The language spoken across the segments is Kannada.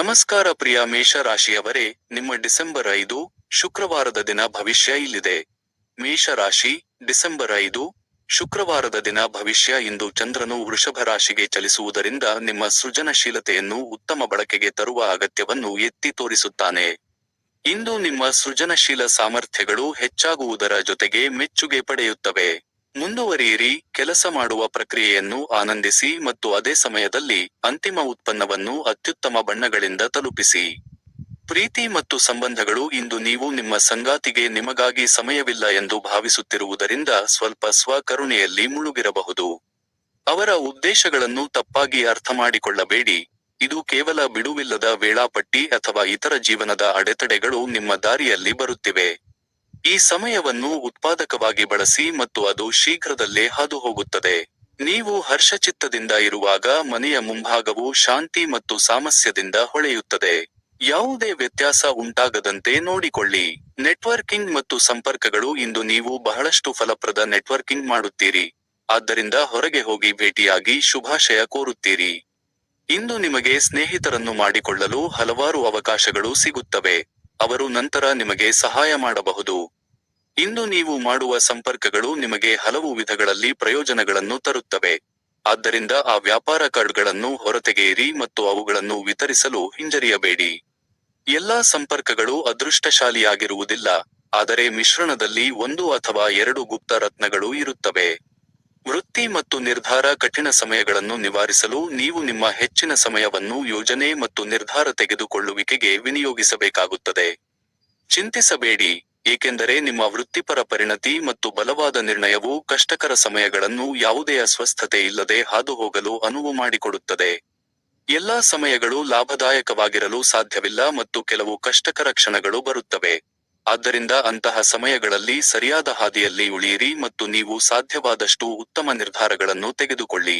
ನಮಸ್ಕಾರ ಪ್ರಿಯ ಮೇಷ ರಾಶಿಯವರೇ, ನಿಮ್ಮ ಡಿಸೆಂಬರ್ 5 ಶುಕ್ರವಾರದ ದಿನ ಭವಿಷ್ಯ ಇಲ್ಲಿದೆ. ಮೇಷ ರಾಶಿ, ಡಿಸೆಂಬರ್ 5 ಶುಕ್ರವಾರದ ದಿನ ಭವಿಷ್ಯ. ಇಂದು ಚಂದ್ರನು ವೃಷಭ ರಾಶಿಗೆ ಚಲಿಸುವುದರಿಂದ ನಿಮ್ಮ ಸೃಜನಶೀಲತೆಯನ್ನು ಉತ್ತಮ ಬಳಕೆಗೆ ತರುವ ಅಗತ್ಯವನ್ನು ಎತ್ತಿ ತೋರಿಸುತ್ತಾನೆ. ಇಂದು ನಿಮ್ಮ ಸೃಜನಶೀಲ ಸಾಮರ್ಥ್ಯಗಳು ಹೆಚ್ಚಾಗುವುದರ ಜೊತೆಗೆ ಮೆಚ್ಚುಗೆ ಪಡೆಯುತ್ತವೆ. ಮುಂದುವರಿಯಿರಿ, ಕೆಲಸ ಮಾಡುವ ಪ್ರಕ್ರಿಯೆಯನ್ನು ಆನಂದಿಸಿ ಮತ್ತು ಅದೇ ಸಮಯದಲ್ಲಿ ಅಂತಿಮ ಉತ್ಪನ್ನವನ್ನು ಅತ್ಯುತ್ತಮ ಬಣ್ಣಗಳಿಂದ ತಲುಪಿಸಿ. ಪ್ರೀತಿ ಮತ್ತು ಸಂಬಂಧಗಳು. ಇಂದು ನೀವು ನಿಮ್ಮ ಸಂಗಾತಿಗೆ ನಿಮಗಾಗಿ ಸಮಯವಿಲ್ಲ ಎಂದು ಭಾವಿಸುತ್ತಿರುವುದರಿಂದ ಸ್ವಲ್ಪ ಸ್ವ-ಕರುಣೆಯಲ್ಲಿ ಮುಳುಗಿರಬಹುದು. ಅವರ ಉದ್ದೇಶಗಳನ್ನು ತಪ್ಪಾಗಿ ಅರ್ಥಮಾಡಿಕೊಳ್ಳಬೇಡಿ. ಇದು ಕೇವಲ ಬಿಡುವಿಲ್ಲದ ವೇಳಾಪಟ್ಟಿ ಅಥವಾ ಇತರ ಜೀವನದ ಅಡೆತಡೆಗಳು ನಿಮ್ಮ ದಾರಿಯಲ್ಲಿ ಬರುತ್ತಿವೆ. ಈ ಸಮಯವನ್ನು ಉತ್ಪಾದಕವಾಗಿ ಬಳಸಿ ಮತ್ತು ಅದು ಶೀಘ್ರದಲ್ಲೇ ಹಾದುಹೋಗುತ್ತದೆ. ನೀವು ಹರ್ಷಚಿತ್ತದಿಂದ ಇರುವಾಗ ಮನೆಯ ಮುಂಭಾಗವು ಶಾಂತಿ ಮತ್ತು ಸಾಮರಸ್ಯದಿಂದ ಹೊಳೆಯುತ್ತದೆ. ಯಾವುದೇ ವ್ಯತ್ಯಾಸ ಉಂಟಾಗದಂತೆ ನೋಡಿಕೊಳ್ಳಿ. ನೆಟ್ವರ್ಕಿಂಗ್ ಮತ್ತು ಸಂಪರ್ಕಗಳು. ಇಂದು ನೀವು ಬಹಳಷ್ಟು ಫಲಪ್ರದ ನೆಟ್ವರ್ಕಿಂಗ್ ಮಾಡುತ್ತೀರಿ, ಆದ್ದರಿಂದ ಹೊರಗೆ ಹೋಗಿ ಭೇಟಿಯಾಗಿ ಶುಭಾಶಯ ಕೋರುತ್ತೀರಿ. ಇಂದು ನಿಮಗೆ ಸ್ನೇಹಿತರನ್ನು ಮಾಡಿಕೊಳ್ಳಲು ಹಲವಾರು ಅವಕಾಶಗಳು ಸಿಗುತ್ತವೆ. ಅವರು ನಂತರ ನಿಮಗೆ ಸಹಾಯ ಮಾಡಬಹುದು. ಇಂದು ನೀವು ಮಾಡುವ ಸಂಪರ್ಕಗಳು ನಿಮಗೆ ಹಲವು ವಿಧಗಳಲ್ಲಿ ಪ್ರಯೋಜನಗಳನ್ನು ತರುತ್ತವೆ. ಆದ್ದರಿಂದ ಆ ವ್ಯಾಪಾರ ಕಾರ್ಡ್ಗಳನ್ನು ಹೊರತೆಗೆಯಿರಿ ಮತ್ತು ಅವುಗಳನ್ನು ವಿತರಿಸಲು ಹಿಂಜರಿಯಬೇಡಿ. ಎಲ್ಲಾ ಸಂಪರ್ಕಗಳು ಅದೃಷ್ಟಶಾಲಿಯಾಗಿರುವುದಿಲ್ಲ, ಆದರೆ ಮಿಶ್ರಣದಲ್ಲಿ 1 ಅಥವಾ 2 ಗುಪ್ತ ರತ್ನಗಳು ಇರುತ್ತವೆ. ವೃತ್ತಿ ಮತ್ತು ನಿರ್ಧಾರ. ಕಠಿಣ ಸಮಯಗಳನ್ನು ನಿವಾರಿಸಲು ನೀವು ನಿಮ್ಮ ಹೆಚ್ಚಿನ ಸಮಯವನ್ನು ಯೋಜನೆ ಮತ್ತು ನಿರ್ಧಾರ ತೆಗೆದುಕೊಳ್ಳುವಿಕೆಗೆ ವಿನಿಯೋಗಿಸಬೇಕಾಗುತ್ತದೆ. ಚಿಂತಿಸಬೇಡಿ, ಏಕೆಂದರೆ ನಿಮ್ಮ ವೃತ್ತಿಪರ ಪರಿಣತಿ ಮತ್ತು ಬಲವಾದ ನಿರ್ಣಯವು ಕಷ್ಟಕರ ಸಮಯಗಳನ್ನು ಯಾವುದೇ ಅಸ್ವಸ್ಥತೆ ಇಲ್ಲದೆ ಹಾದುಹೋಗಲು ಅನುವು ಮಾಡಿಕೊಡುತ್ತದೆ. ಎಲ್ಲಾ ಸಮಯಗಳು ಲಾಭದಾಯಕವಾಗಿರಲು ಸಾಧ್ಯವಿಲ್ಲ ಮತ್ತು ಕೆಲವು ಕಷ್ಟಕರ ಕ್ಷಣಗಳು ಬರುತ್ತವೆ. ಆದ್ದರಿಂದ ಅಂತಹ ಸಮಯಗಳಲ್ಲಿ ಸರಿಯಾದ ಹಾದಿಯಲ್ಲಿ ಉಳಿಯಿರಿ ಮತ್ತು ನೀವು ಸಾಧ್ಯವಾದಷ್ಟು ಉತ್ತಮ ನಿರ್ಧಾರಗಳನ್ನು ತೆಗೆದುಕೊಳ್ಳಿ.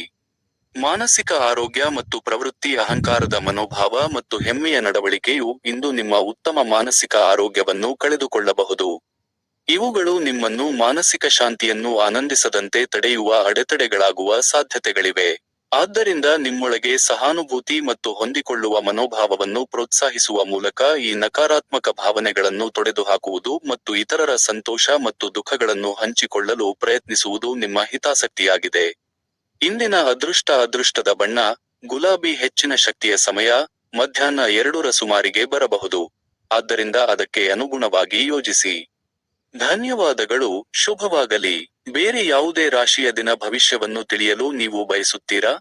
ಮಾನಸಿಕ ಆರೋಗ್ಯ ಮತ್ತು ಪ್ರವೃತ್ತಿ. ಅಹಂಕಾರದ ಮನೋಭಾವ ಮತ್ತು ಹೆಮ್ಮೆಯ ನಡವಳಿಕೆಯು ಇಂದು ನಿಮ್ಮ ಉತ್ತಮ ಮಾನಸಿಕ ಆರೋಗ್ಯವನ್ನು ಕಳೆದುಕೊಳ್ಳಬಹುದು. ಇವುಗಳು ನಿಮ್ಮನ್ನು ಮಾನಸಿಕ ಶಾಂತಿಯನ್ನು ಆನಂದಿಸದಂತೆ ತಡೆಯುವ ಅಡೆತಡೆಗಳಾಗುವ ಸಾಧ್ಯತೆಗಳಿವೆ. ಆದ್ದರಿಂದ ನಿಮ್ಮೊಳಗೆ ಸಹಾನುಭೂತಿ ಮತ್ತು ಹೊಂದಿಕೊಳ್ಳುವ ಮನೋಭಾವವನ್ನು ಪ್ರೋತ್ಸಾಹಿಸುವ ಮೂಲಕ ಈ ನಕಾರಾತ್ಮಕ ಭಾವನೆಗಳನ್ನು ತೊಡೆದುಹಾಕುವುದು ಮತ್ತು ಇತರರ ಸಂತೋಷ ಮತ್ತು ದುಃಖಗಳನ್ನು ಹಂಚಿಕೊಳ್ಳಲು ಪ್ರಯತ್ನಿಸುವುದು ನಿಮ್ಮ ಹಿತಾಸಕ್ತಿಯಾಗಿದೆ. ಇಂದಿನ ಅದೃಷ್ಟದ ಬಣ್ಣ ಗುಲಾಬಿ. ಹೆಚ್ಚಿನ ಶಕ್ತಿಯ ಸಮಯ ಮಧ್ಯಾಹ್ನ 2 ಸುಮಾರಿಗೆ ಬರಬಹುದು, ಆದ್ದರಿಂದ ಅದಕ್ಕೆ ಅನುಗುಣವಾಗಿ ಯೋಜಿಸಿ. ಧನ್ಯವಾದಗಳು. ಶುಭವಾಗಲಿ. ಬೇರೆ ಯಾವುದೇ ರಾಶಿಯ ದಿನ ಭವಿಷ್ಯವನ್ನು ತಿಳಿಯಲು ನೀವು ಬಯಸುತ್ತೀರಾ?